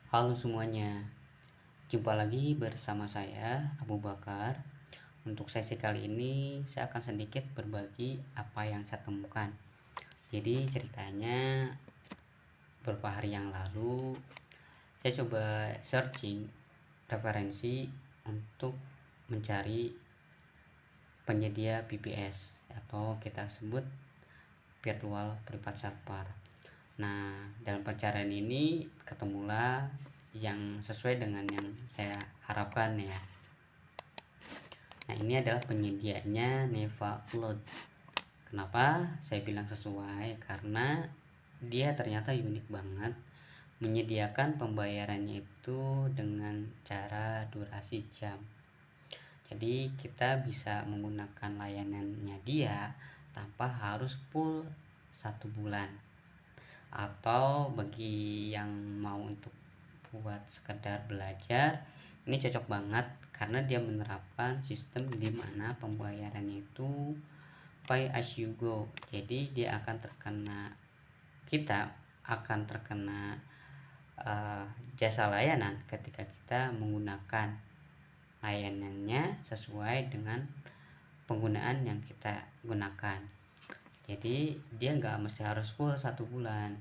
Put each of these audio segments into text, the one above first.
Halo semuanya, jumpa lagi bersama saya Abu Bakar. Untuk sesi kali ini saya akan sedikit berbagi apa yang saya temukan. Jadi ceritanya beberapa hari yang lalu saya coba searching referensi untuk mencari penyedia VPS atau kita sebut virtual private server. Nah, dalam pencarian ini ketemulah yang sesuai dengan yang saya harapkan ya. Nah, ini adalah penyedianya NevaCloud. Kenapa saya bilang sesuai? Karena dia ternyata unik banget. Menyediakan pembayarannya itu dengan cara durasi jam. Jadi kita bisa menggunakan layanannya dia tanpa harus full 1 bulan. Atau bagi yang mau untuk buat sekedar belajar, ini cocok banget karena dia menerapkan sistem di mana pembayarannya itu pay as you go. Jadi dia akan terkena kita akan terkena jasa layanan ketika kita menggunakan layanannya sesuai dengan penggunaan yang kita gunakan. Jadi dia nggak mesti harus full 1 bulan.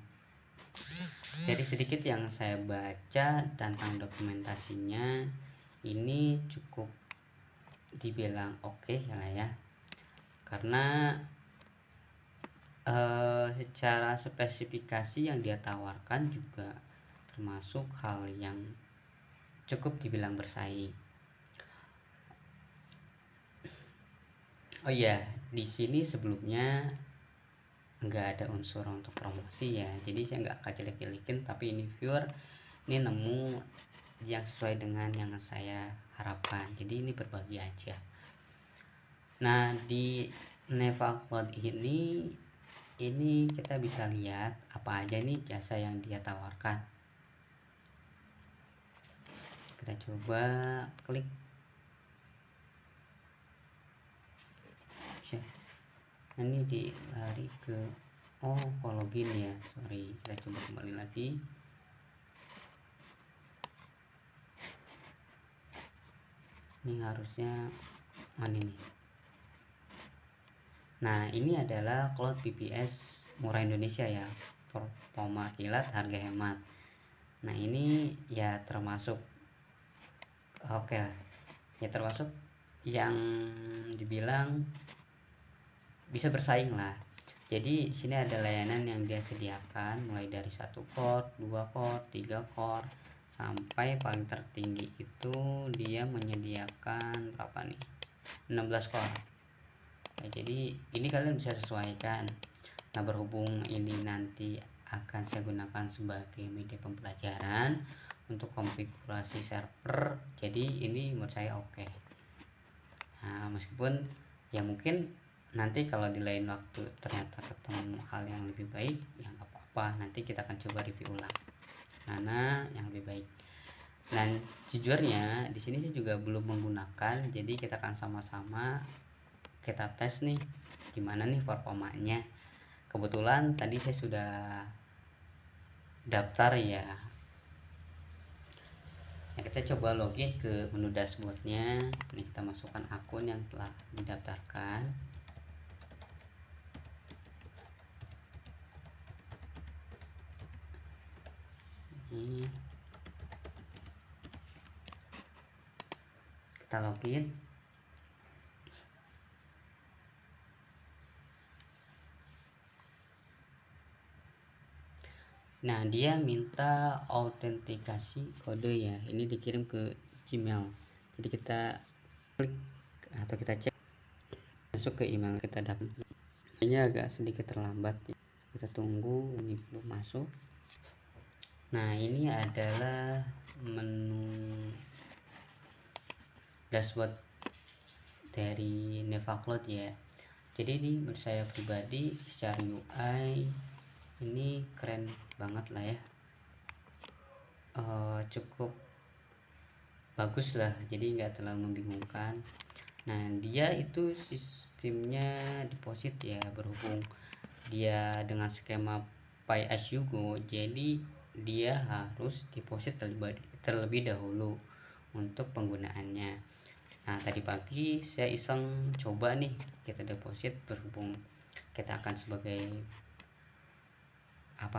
Dari sedikit yang saya baca tentang dokumentasinya, ini cukup dibilang oke lah ya, karena secara spesifikasi yang dia tawarkan juga termasuk hal yang cukup dibilang bersaing. Oh iya, di sini sebelumnya nggak ada unsur untuk promosi ya, jadi saya nggak akan jelek-jelekin, tapi ini viewer ini nemu yang sesuai dengan yang saya harapkan, jadi ini berbagi aja. Nah, di NevaCloud ini kita bisa lihat apa aja nih jasa yang dia tawarkan. Kita coba klik. Nah, ini dilari ke login ya, sorry, kita coba kembali lagi. Ini harusnya mana nih? Nah, ini adalah cloud VPS murah Indonesia ya, performa kilat, harga hemat. Nah, ini ya termasuk oke ya, termasuk yang dibilang bisa bersaing lah. Jadi sini ada layanan yang dia sediakan mulai dari 1 core, 2 core, 3 core, sampai paling tertinggi itu dia menyediakan berapa nih? 16 core. Nah, jadi ini kalian bisa sesuaikan. Nah, berhubung ini nanti akan saya gunakan sebagai media pembelajaran untuk konfigurasi server, jadi ini menurut saya oke. Nah, meskipun ya mungkin nanti kalau di lain waktu ternyata ketemu hal yang lebih baik, ya nggak apa-apa, nanti kita akan coba review ulang mana yang lebih baik. Dan jujurnya di sini saya juga belum menggunakan, jadi kita akan sama-sama kita tes nih gimana nih performanya. Kebetulan tadi saya sudah daftar ya. Nah, kita coba login ke menu dashboardnya. Nih, kita masukkan akun yang telah didaftarkan. Ini kita login. Nah, dia minta autentikasi kode ya, ini dikirim ke Gmail. Jadi kita klik atau kita cek masuk ke email kita dapat. Ini agak sedikit terlambat, kita tunggu, ini belum masuk. Nah, ini adalah menu dashboard dari NevaCloud ya. Jadi ini menurut saya pribadi secara UI ini keren banget lah ya, cukup bagus lah, jadi nggak terlalu membingungkan. Nah, dia itu sistemnya deposit ya, berhubung dia dengan skema pay as you go, jadi dia harus deposit terlebih dahulu untuk penggunaannya. Nah, tadi pagi saya iseng coba nih kita deposit, berhubung kita akan sebagai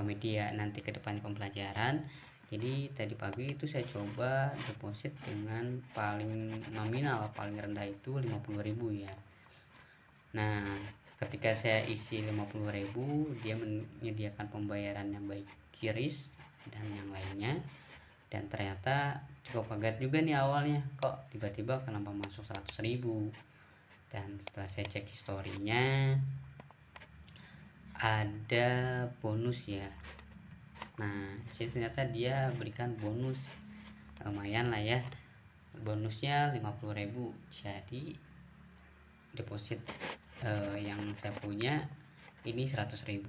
media nanti ke depan pembelajaran. Jadi tadi pagi itu saya coba deposit dengan paling nominal, paling rendah itu 50.000 ya. Nah, ketika saya isi 50.000, dia menyediakan pembayaran yang baik QRIS dan yang lainnya. Dan ternyata cukup kaget juga nih awalnya, kok tiba-tiba kenapa masuk 100.000. Dan setelah saya cek historinya, ada bonus ya. Nah, sini ternyata dia berikan bonus lumayan lah ya, bonusnya 50.000. Jadi deposit yang saya punya ini 100.000,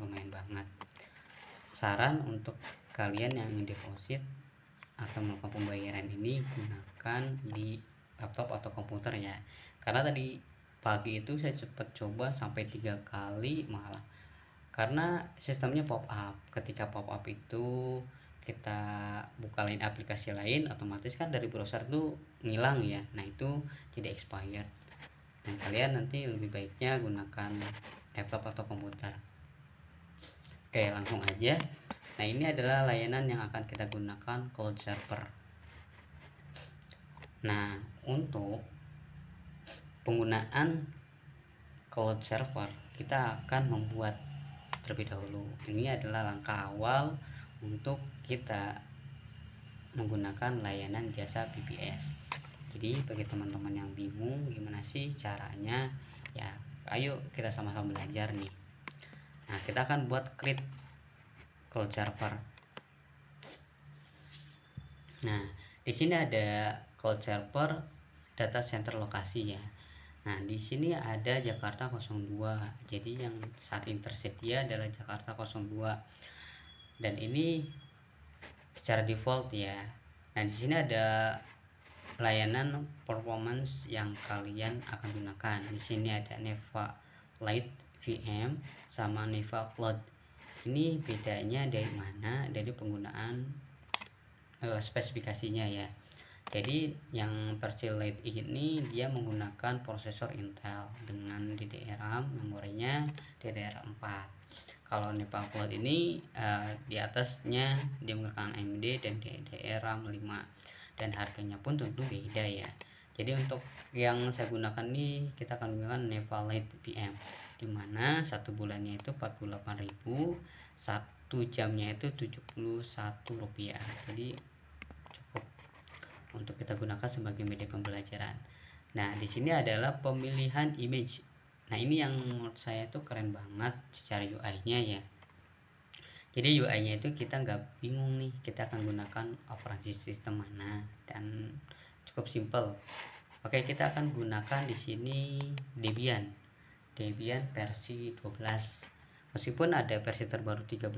lumayan banget. Saran untuk kalian yang ingin deposit atau melakukan pembayaran ini, gunakan di laptop atau komputer ya, karena tadi pagi itu saya sempat coba sampai 3 kali malah, karena sistemnya pop up. Ketika pop up itu kita buka lain aplikasi lain, otomatis kan dari browser itu ngilang ya. Nah, itu tidak expired. Dan kalian nanti lebih baiknya gunakan laptop atau komputer. Oke, langsung aja. Nah, ini adalah layanan yang akan kita gunakan, cloud server. Nah, untuk penggunaan cloud server kita akan membuat terlebih dahulu. Ini adalah langkah awal untuk kita menggunakan layanan jasa VPS. Jadi bagi teman-teman yang bingung gimana sih caranya, ya ayo kita sama-sama belajar nih. Nah, kita akan buat create cloud server. Nah, di sini ada cloud server data center lokasi ya. Nah, di sini ada Jakarta 02. Jadi yang saat ini tersedia adalah Jakarta 02. Dan ini secara default ya. Nah, di sini ada layanan performance yang kalian akan gunakan. Di sini ada Neva Lite VM sama Neva Cloud. Ini bedanya dari mana? Dari penggunaan spesifikasinya ya. Jadi yang versi Lite ini dia menggunakan prosesor Intel dengan DDR RAM, memorinya DDR4. Kalau Neva Cloud ini di atasnya dia menggunakan AMD dan DDR RAM 5. Dan harganya pun tentu beda ya. Jadi untuk yang saya gunakan ini, kita akan menggunakan Neva Lite VM, dimana satu bulannya itu 48.000, satu jamnya itu Rp71. Jadi cukup untuk kita gunakan sebagai media pembelajaran. Nah, di sini adalah pemilihan image. Nah, ini yang menurut saya itu keren banget secara UI-nya ya. Jadi UI-nya itu kita nggak bingung nih, kita akan gunakan operasi sistem mana, dan cukup simple. Oke, kita akan gunakan di sini Debian versi 12. Meskipun ada versi terbaru 13,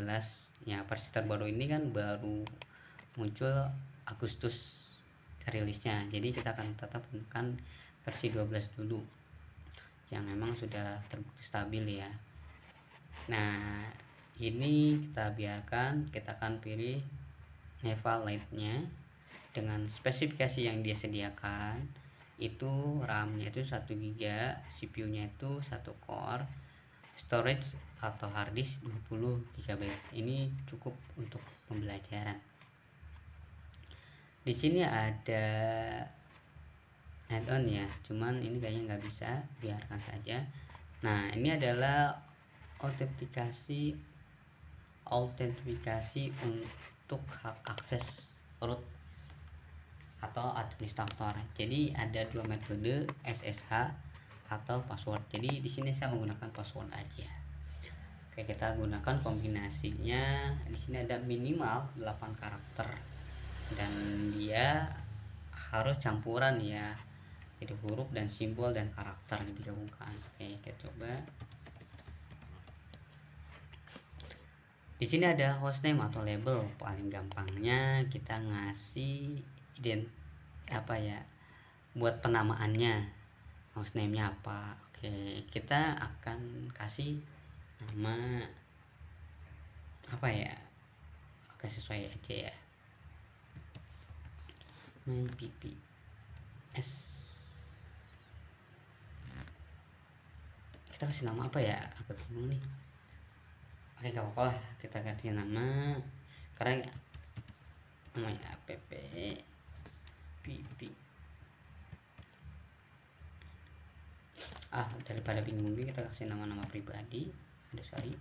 ya versi terbaru ini kan baru muncul Agustus rilisnya. Jadi kita akan tetap gunakan versi 12 dulu yang memang sudah terbukti stabil ya. Nah, ini kita biarkan, kita akan pilih Neva Lite-nya dengan spesifikasi yang dia sediakan. Itu RAM-nya itu 1 GB, CPU-nya itu 1 core, storage atau hard disk 20 GB. Ini cukup untuk pembelajaran. Di sini ada add-on ya, cuman ini kayaknya nggak bisa, biarkan saja. Nah, ini adalah autentikasi untuk hak akses root atau administrator. Jadi ada dua metode, SSH atau password. Jadi di sini saya menggunakan password aja. Oke, kita gunakan kombinasinya. Di sini ada minimal 8 karakter dan dia harus campuran ya. Jadi huruf dan simbol dan karakter digabungkan. Oke, kita coba. Di sini ada hostname atau label. Paling gampangnya kita ngasih buat penamaannya, hostname-nya apa. Oke, kita akan kasih nama apa ya. Oke, Oke, sesuai aja ya. My PPS, kita kasih nama apa ya, aku bingung nih. Oke, gak apa-apa lah, kita ganti nama karena namanya app pp. Daripada bingung kita kasih nama-nama pribadi. Sorry,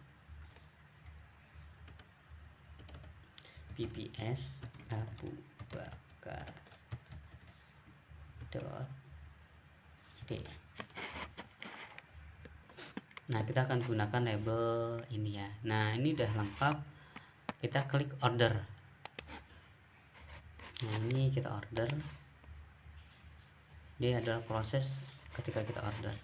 PPS Abu Bakar .id. Nah, kita akan gunakan label ini ya. Nah, ini udah lengkap, kita klik order. Nah, ini kita order. Ini adalah proses ketika kita order.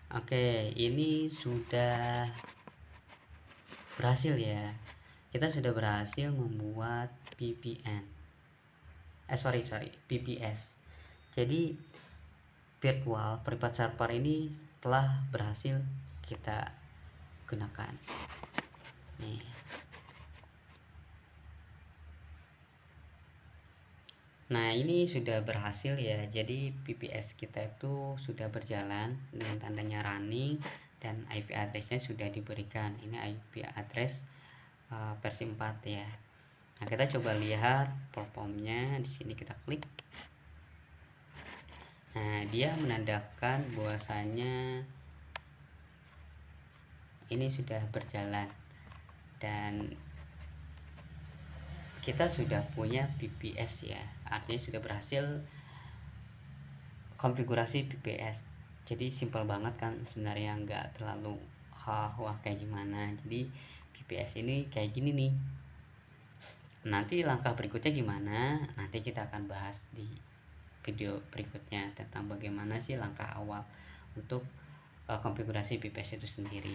Oke, ini sudah berhasil ya. Kita sudah berhasil membuat PPS. Jadi virtual private server ini telah berhasil kita gunakan. Nih. Nah, ini sudah berhasil ya. Jadi PPS kita itu sudah berjalan dengan tandanya running dan IP address-nya sudah diberikan. Ini IP address versi 4 ya. Nah, kita coba lihat performnya. Di sini kita klik. Nah, dia menandakan bahwasanya ini sudah berjalan dan kita sudah punya PPS ya. Artinya sudah berhasil konfigurasi PPS. Jadi simpel banget kan sebenarnya, nggak terlalu wah kayak gimana. Jadi PPS ini kayak gini nih. Nanti langkah berikutnya gimana, nanti kita akan bahas di video berikutnya tentang bagaimana sih langkah awal untuk konfigurasi PPS itu sendiri.